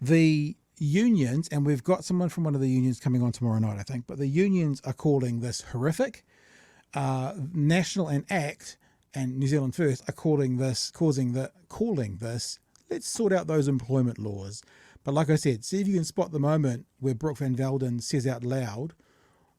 The unions, and we've got someone from one of the unions coming on tomorrow night, I think, but the unions are calling this horrific. National and ACT and New Zealand First are calling this, let's sort out those employment laws. But like I said, see if you can spot the moment where Brooke van Velden says out loud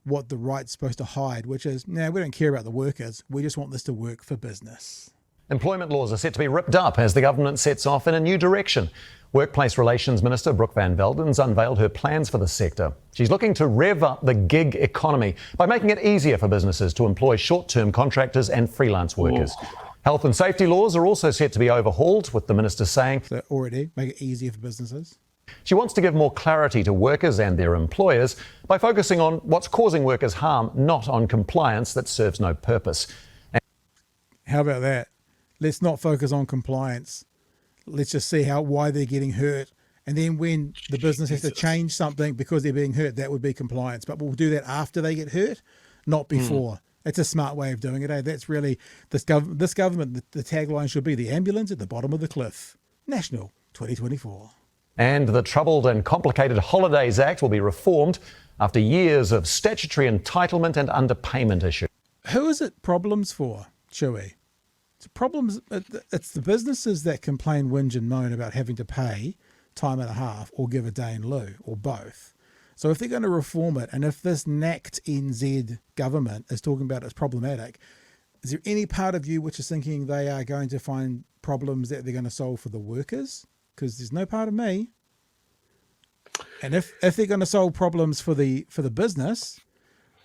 what the right's supposed to hide, which is, we don't care about the workers, we just want this to work for business. Employment laws are set to be ripped up as the government sets off in a new direction. Workplace Relations Minister Brooke van Velden's unveiled her plans for the sector. She's looking to rev up the gig economy by making it easier for businesses to employ short-term contractors and freelance workers. Health and safety laws are also set to be overhauled, with the minister saying, So already make it easier for businesses. She wants to give more clarity to workers and their employers by focusing on what's causing workers harm, not on compliance that serves no purpose. How about that? Let's not focus on compliance. Let's just see why they're getting hurt. And then when the business has to change something because they're being hurt, that would be compliance. But we'll do that after they get hurt, not before. It's a smart way of doing it. That's really, this government, the tagline should be the ambulance at the bottom of the cliff. National 2024. And the troubled and complicated Holidays Act will be reformed after years of statutory entitlement and underpayment issues. Who is it problems for, Chewy? It's the businesses that complain, whinge and moan about having to pay time and a half or give a day in lieu or both. So if they're going to reform it, and if this NACT NZ government is talking about it's problematic, is there any part of you which is thinking they are going to find problems that they're going to solve for the workers? Because there's no part of me. And if they're going to solve problems for the business,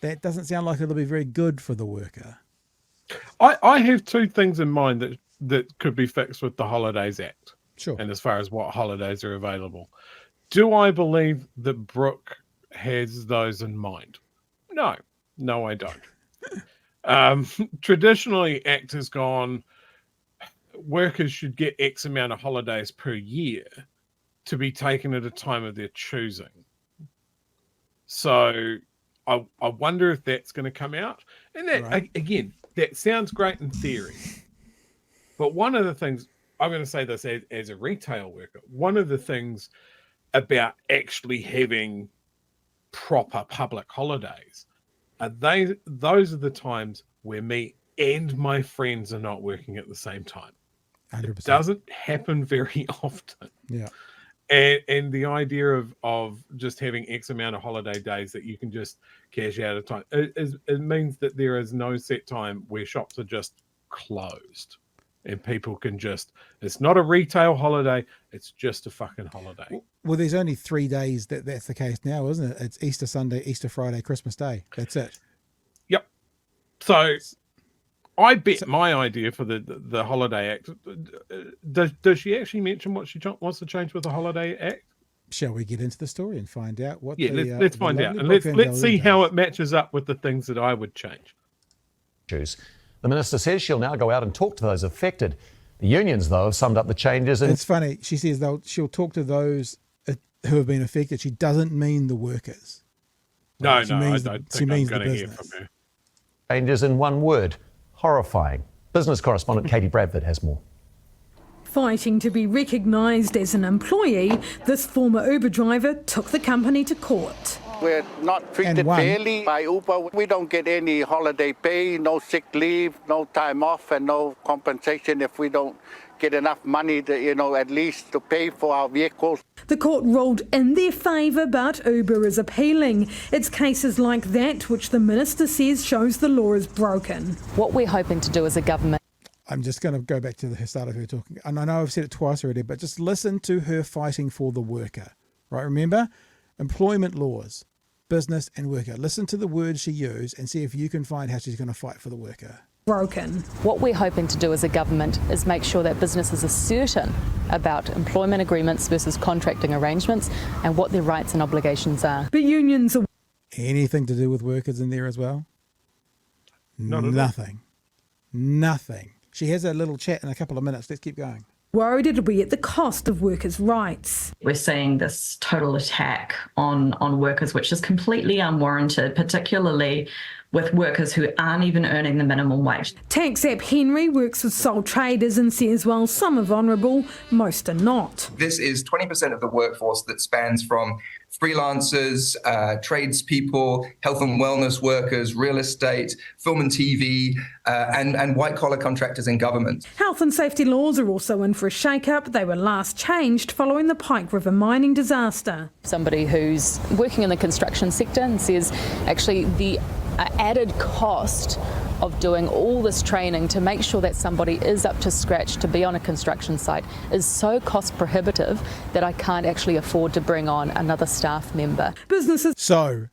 that doesn't sound like it'll be very good for the worker. I have two things in mind that could be fixed with the Holidays Act. Sure. And as far as what holidays are available. Do I believe that Brooke has those in mind? No, I don't. Traditionally, ACT has gone, workers should get X amount of holidays per year to be taken at a time of their choosing. So I wonder if that's going to come out. And that, again, that sounds great in theory. But one of the things, I'm going to say this as a retail worker, one of the things about actually having proper public holidays are those are the times where me and my friends are not working at the same time. 100%. It doesn't happen very often. Yeah. And the idea of just having X amount of holiday days that you can just cash out of time, it means that there is no set time where shops are just closed and people can just, it's not a retail holiday, it's just a fucking holiday. Well, there's only 3 days that's the case now, isn't it? It's Easter Sunday, Easter Friday, Christmas Day. That's it. Yep. So I bet my idea for the Holiday Act, does she actually mention what she wants to change with the Holiday Act? Shall we get into the story and find out what? Let's find out, and let's see how it matches up with the things that I would change. The minister says she'll now go out and talk to those affected. The unions, though, have summed up the changes. It's funny. She says she'll talk to those who have been affected. She doesn't mean the workers. I don't think I'm going to hear from her. Changes in one word: horrifying. Business correspondent Katie Bradford has more. Fighting to be recognised as an employee, this former Uber driver took the company to court. We're not treated fairly by Uber. We don't get any holiday pay, no sick leave, no time off, and no compensation if we don't get enough money to, at least to pay for our vehicles. The court ruled in their favour, but Uber is appealing. It's cases like that which the minister says shows the law is broken. What we're hoping to do as a government. I'm just going to go back to the start of her talking. And I know I've said it twice already, but just listen to her fighting for the worker. Right? Remember? Employment laws, business and worker. Listen to the words she used and see if you can find how she's going to fight for the worker. Broken. What we're hoping to do as a government is make sure that businesses are certain about employment agreements versus contracting arrangements and what their rights and obligations are. But unions are... Anything to do with workers in there as well? Nothing. She has a little chat in a couple of minutes. Let's keep going. Worried it'll be at the cost of workers' rights. We're seeing this total attack on workers, which is completely unwarranted, particularly with workers who aren't even earning the minimum wage. Tax app Henry works with sole traders and says while some are vulnerable, most are not. This is 20% of the workforce that spans from freelancers, tradespeople, health and wellness workers, real estate, film and TV, and white-collar contractors in government. Health and safety laws are also in for a shake-up. They were last changed following the Pike River mining disaster. Somebody who's working in the construction sector and says actually the added cost of doing all this training to make sure that somebody is up to scratch to be on a construction site is so cost prohibitive that I can't actually afford to bring on another staff member. Businesses. So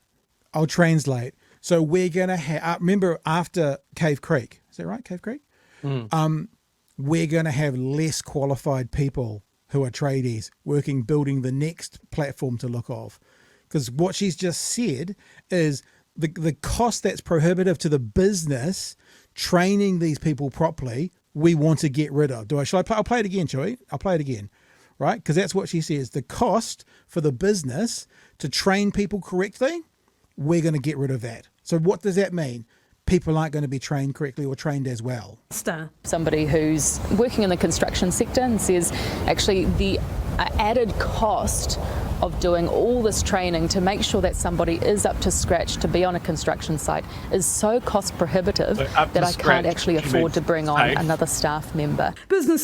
I'll translate. So we're going to have, remember after Cave Creek, is that right, Cave Creek? We're going to have less qualified people who are tradies working, building the next platform to look off. Because what she's just said is the cost that's prohibitive to the business training these people properly, we want to get rid of. I'll play it again, Chewy. I'll play it again, right? Because that's what she says. The cost for the business to train people correctly, we're going to get rid of that. So what does that mean? People aren't going to be trained correctly or trained as well. Somebody who's working in the construction sector and says actually the added cost of doing all this training to make sure that somebody is up to scratch to be on a construction site is so cost prohibitive that I can't actually afford to bring on another staff member.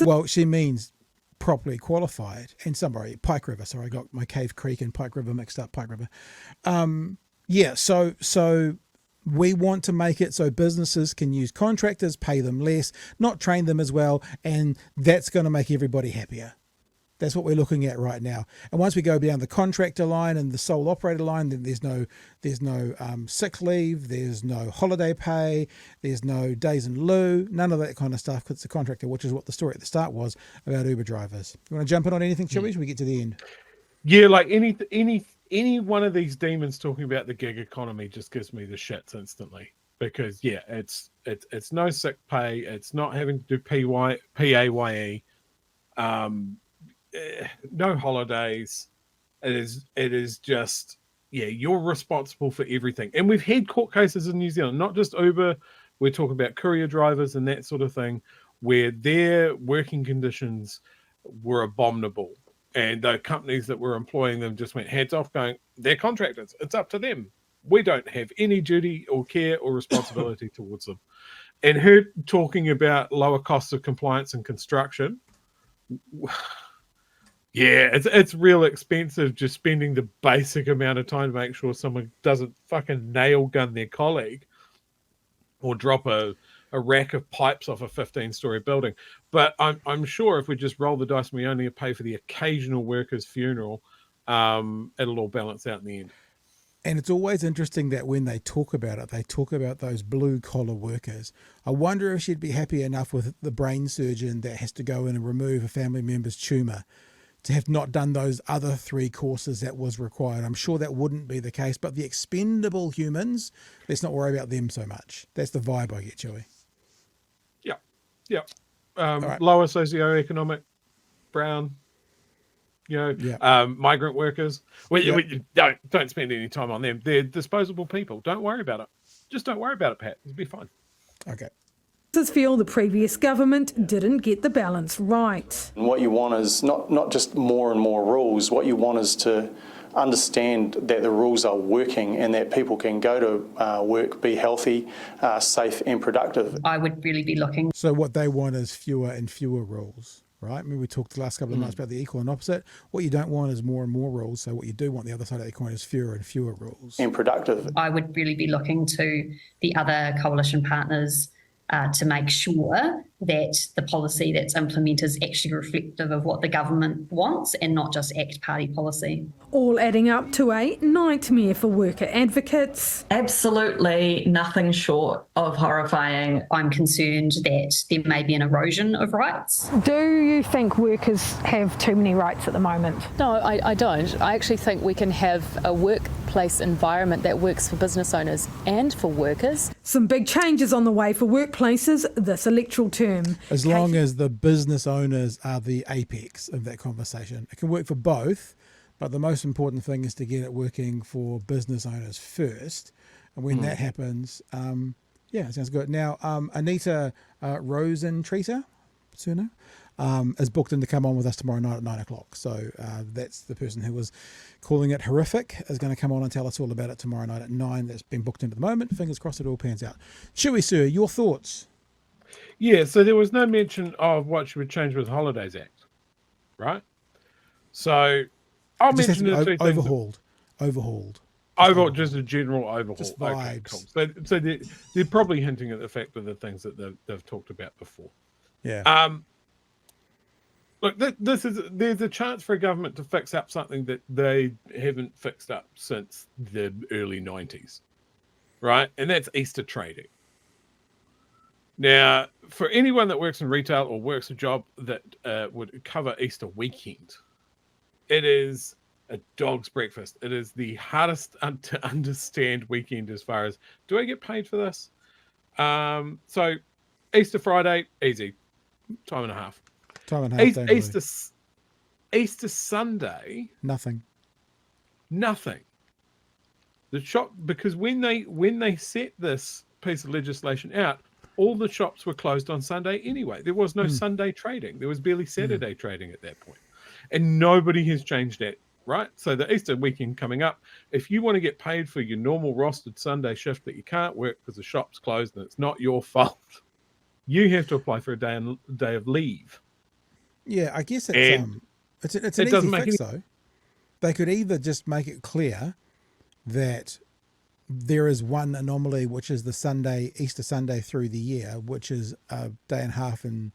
Well, she means properly qualified. And Pike River. Sorry, I got my Cave Creek and Pike River mixed up. Pike River. So we want to make it so businesses can use contractors, pay them less, not train them as well, and that's going to make everybody happier. That's what we're looking at right now. And once we go down the contractor line and the sole operator line, then there's no sick leave, there's no holiday pay, there's no days in lieu, none of that kind of stuff because it's a contractor, which is what the story at the start was about Uber drivers. You want to jump in on anything, Chewy? Should we get to the end? Yeah, like any one of these demons talking about the gig economy just gives me the shits instantly. Because it's no sick pay, it's not having to do PAYE. No holidays. It is just you're responsible for everything. And we've had court cases in New Zealand, not just Uber. We're talking about courier drivers and that sort of thing, where their working conditions were abominable, and the companies that were employing them just went heads off, going, "They're contractors. It's up to them. We don't have any duty or care or responsibility towards them." And her talking about lower costs of compliance and construction. Yeah, it's real expensive just spending the basic amount of time to make sure someone doesn't fucking nail gun their colleague or drop a rack of pipes off a 15-story building. But I'm sure if we just roll the dice and we only pay for the occasional worker's funeral, it'll all balance out in the end. And it's always interesting that when they talk about it, they talk about those blue-collar workers. I wonder if she'd be happy enough with the brain surgeon that has to go in and remove a family member's tumour to have not done those other 3 courses that was required. I'm sure that wouldn't be the case, but the expendable humans, let's not worry about them so much. That's the vibe I get, Joey. Yeah. Right. Lower socioeconomic, brown, migrant workers. Don't spend any time on them. They're disposable people. Don't worry about it. Just don't worry about it, Pat. It'll be fine. Okay. Feel the previous government didn't get the balance right. And what you want is not just more and more rules. What you want is to understand that the rules are working and that people can go to work, be healthy, safe and productive. I would really be looking. So what they want is fewer and fewer rules, right? I mean, we talked the last couple of months about the equal and opposite. What you don't want is more and more rules. So what you do want, the other side of the coin, is fewer and fewer rules. And productive. I would really be looking to the other coalition partners to make sure that the policy that's implemented is actually reflective of what the government wants and not just ACT party policy. All adding up to a nightmare for worker advocates. Absolutely nothing short of horrifying. I'm concerned that there may be an erosion of rights. Do you think workers have too many rights at the moment? No, I don't. I actually think we can have a workplace environment that works for business owners and for workers. Some big changes on the way for workplaces this electoral term. As long as the business owners are the apex of that conversation. It can work for both, but the most important thing is to get it working for business owners first. And when that happens, yeah, sounds good. Now, Anita Rosentreater, is booked in to come on with us tomorrow night at 9 o'clock. So that's the person who was calling it horrific, is going to come on and tell us all about it tomorrow night at 9. That's been booked into the moment. Fingers crossed it all pans out. Chewy, sir, your thoughts? Yeah, so there was no mention of what she would change with the Holidays Act, right? So I'll mention the two things. Overhauled. Just a general overhaul. Just vibes. Okay, cool. So they're probably hinting at the fact of the things that they've talked about before. Yeah. Look, there's a chance for a government to fix up something that they haven't fixed up since the early 90s, right? And that's Easter trading. Now, for anyone that works in retail or works a job that would cover Easter weekend, it is a dog's breakfast. It is the hardest to understand weekend as far as, do I get paid for this? So Easter Friday, easy, time and a half. Easter Sunday, nothing. The shop, because when they set this piece of legislation out, all the shops were closed on Sunday anyway. There was no Sunday trading. There was barely Saturday trading at that point. And nobody has changed that, right? So the Easter weekend coming up, if you want to get paid for your normal rostered Sunday shift that you can't work because the shop's closed and it's not your fault, you have to apply for a day of leave. Yeah, I guess it's an easy fix, though. They could either just make it clear that there is one anomaly, which is the Easter Sunday through the year, which is a day and a half in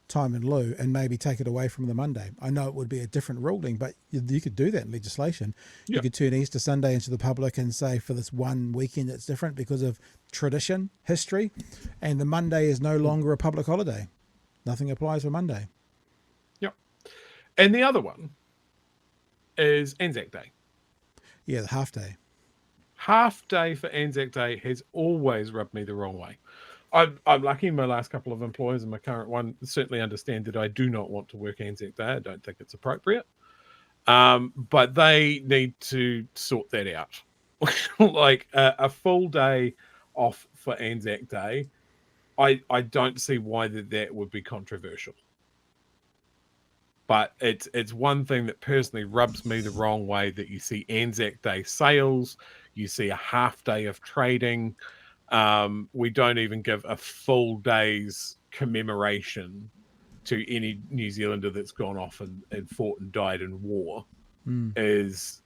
time in lieu, and maybe take it away from the Monday. I know it would be a different ruling, but you could do that in legislation. Yeah. You could turn Easter Sunday into the public and say for this one weekend it's different because of tradition, history, and the Monday is no longer a public holiday. Nothing applies for Monday. Yep. And the other one is Anzac Day. Yeah, the half day. Half day for Anzac Day has always rubbed me the wrong way. I'm lucky my last couple of employers and my current one certainly understand that I do not want to work Anzac Day. I don't think it's appropriate. But they need to sort that out. Like a full day off for Anzac Day, I don't see why that would be controversial. But it's one thing that personally rubs me the wrong way, that you see Anzac Day sales, you see a half day of trading. We don't even give a full day's commemoration to any New Zealander that's gone off and fought and died in war. Is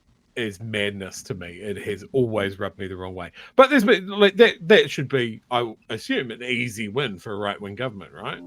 madness to me. It has always rubbed me the wrong way. But that should be, I assume, an easy win for a right-wing government, right?